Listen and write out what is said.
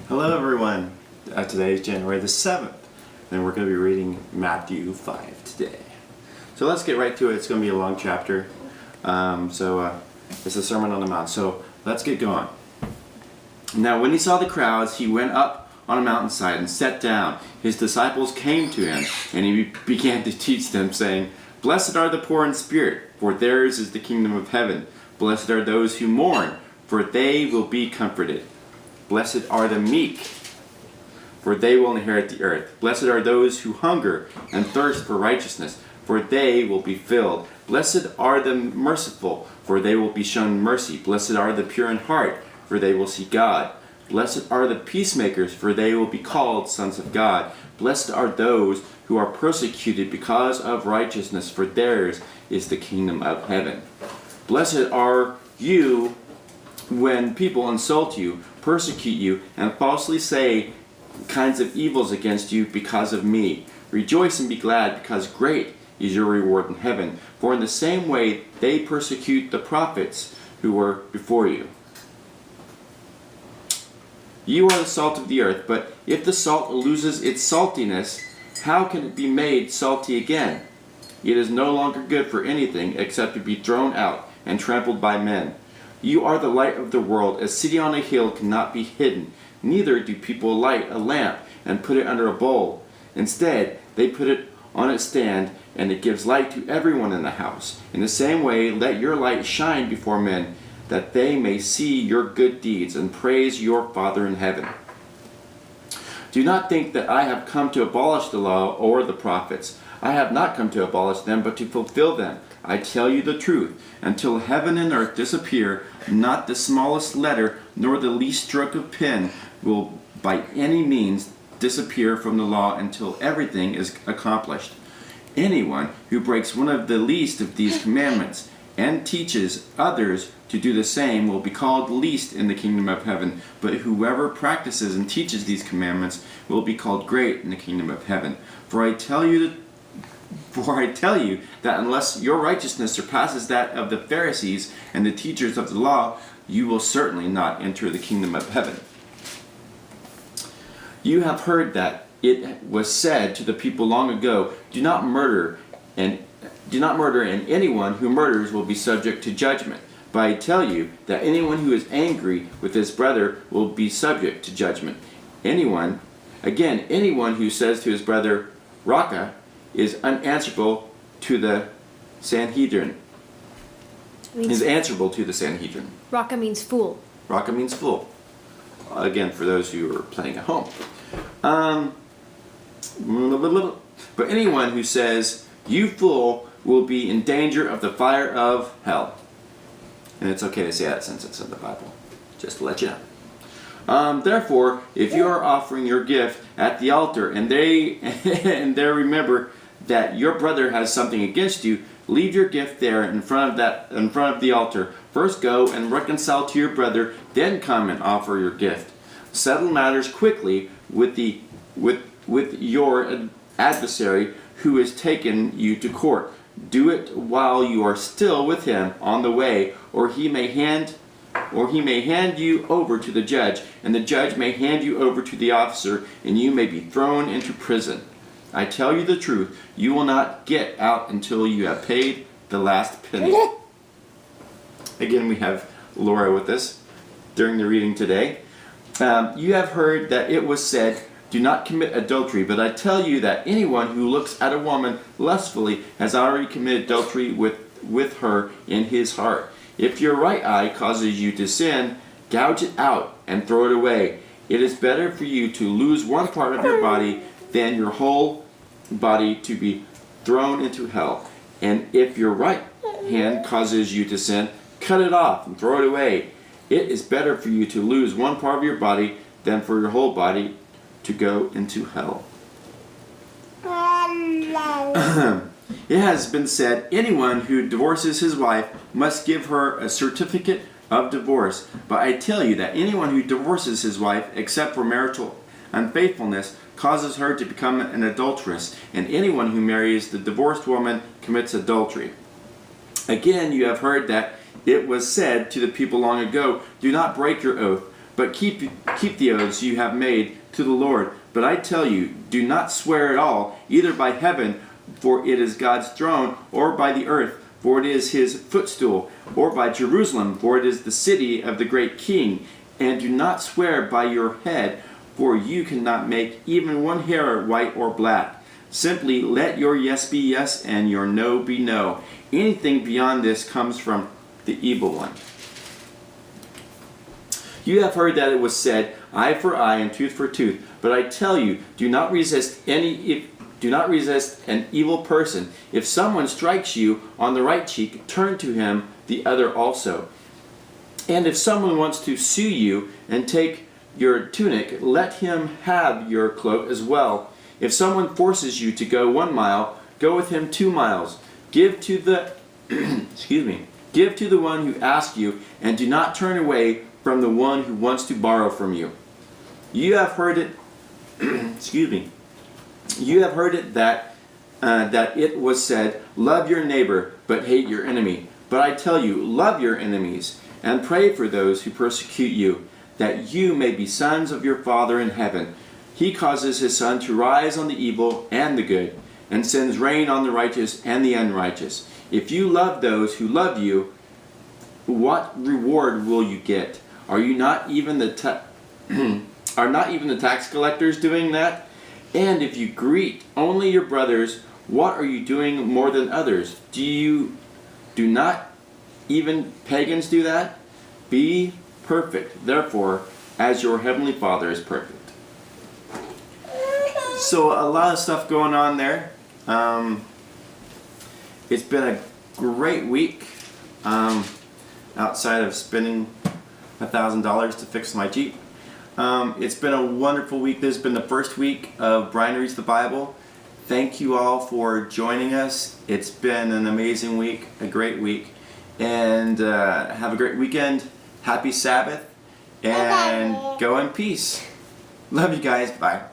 Hello everyone. Today is January the 7th, and we're going to be reading Matthew 5 today. So let's get right to it. It's going to be a long chapter. It's a Sermon on the Mount. So let's get going. Now when he saw the crowds, he went up on a mountainside and sat down. His disciples came to him, and he began to teach them, saying, "Blessed are the poor in spirit, for theirs is the kingdom of heaven. Blessed are those who mourn, for they will be comforted. Blessed are the meek, for they will inherit the earth. Blessed are those who hunger and thirst for righteousness, for they will be filled. Blessed are the merciful, for they will be shown mercy. Blessed are the pure in heart, for they will see God. Blessed are the peacemakers, for they will be called sons of God. Blessed are those who are persecuted because of righteousness, for theirs is the kingdom of heaven. Blessed are you when people insult you, persecute you, and falsely say kinds of evils against you because of me. Rejoice and be glad, because great is your reward in heaven. For in the same way they persecute the prophets who were before you. You are the salt of the earth, but if the salt loses its saltiness, how can it be made salty again? It is no longer good for anything except to be thrown out and trampled by men. You are the light of the world. A city on a hill cannot be hidden. Neither do people light a lamp and put it under a bowl. Instead, they put it on its stand, and it gives light to everyone in the house. In the same way, let your light shine before men, that they may see your good deeds and praise your Father in heaven. Do not think that I have come to abolish the law or the prophets. I have not come to abolish them, but to fulfill them. I tell you the truth, until heaven and earth disappear, not the smallest letter nor the least stroke of pen will by any means disappear from the law until everything is accomplished. Anyone who breaks one of the least of these commandments and teaches others to do the same will be called least in the kingdom of heaven, but whoever practices and teaches these commandments will be called great in the kingdom of heaven. For I tell you that unless your righteousness surpasses that of the Pharisees and the teachers of the law, you will certainly not enter the kingdom of heaven. You have heard that it was said to the people long ago, do not murder, and anyone who murders will be subject to judgment. But I tell you that anyone who is angry with his brother will be subject to judgment. Anyone who says to his brother, Raka, is unanswerable to the Sanhedrin. Is answerable to the Sanhedrin. Raka means fool. Raka means fool. Again, for those who are playing at home. But anyone who says, you fool, will be in danger of the fire of hell. And it's okay to say that since it's in the Bible. Just to let you know. Therefore, if you are offering your gift at the altar and there remember that your brother has something against you, leave your gift there in front of the altar. First go and reconcile to your brother, then come and offer your gift. Settle matters quickly with your adversary who has taken you to court. Do it while you are still with him on the way, or he may hand you over to the judge, and the judge may hand you over to the officer, and you may be thrown into prison. I tell you the truth, you will not get out until you have paid the last penny." Again, we have Laura with us during the reading today. You have heard that it was said, do not commit adultery, but I tell you that anyone who looks at a woman lustfully has already committed adultery with her in his heart. If your right eye causes you to sin, gouge it out and throw it away. It is better for you to lose one part of your body than your whole body to be thrown into hell. And if your right hand causes you to sin, cut it off and throw it away. It is better for you to lose one part of your body than for your whole body to go into hell. It has been said, anyone who divorces his wife must give her a certificate of divorce. But I tell you that anyone who divorces his wife, except for marital unfaithfulness, causes her to become an adulteress, and anyone who marries the divorced woman commits adultery. Again, you have heard that it was said to the people long ago, do not break your oath, but keep the oaths you have made to the Lord. But I tell you, do not swear at all, either by heaven, for it is God's throne, or by the earth, for it is his footstool, or by Jerusalem, for it is the city of the great king. And do not swear by your head, for you cannot make even one hair white or black. Simply let your yes be yes and your no be no. Anything beyond this comes from the evil one. You have heard that it was said, eye for eye and tooth for tooth. But I tell you, do not resist an evil person. If someone strikes you on the right cheek, turn to him the other also. And if someone wants to sue you and take your tunic, let him have your cloak as well. If someone forces you to go 1 mile, go with him 2 miles. Give to the give to the one who asks you, and do not turn away from the one who wants to borrow from you. You have heard it You have heard it that it was said, love your neighbor, but hate your enemy. But I tell you, love your enemies, and pray for those who persecute you, that you may be sons of your Father in heaven. He causes his sun to rise on the evil and the good, and sends rain on the righteous and the unrighteous. If you love those who love you, what reward will you get? Are not even the tax collectors doing that? And if you greet only your brothers, what are you doing more than others? Do not even pagans do that? Be perfect, therefore, as your heavenly Father is perfect. So a lot of stuff going on there. It's been a great week. Outside of spending $1,000 to fix my Jeep. It's been a wonderful week. This has been the first week of Bryan Reads the Bible. Thank you all for joining us. It's been an amazing week, a great week. And have a great weekend. Happy Sabbath. And go in peace. Love you guys. Bye.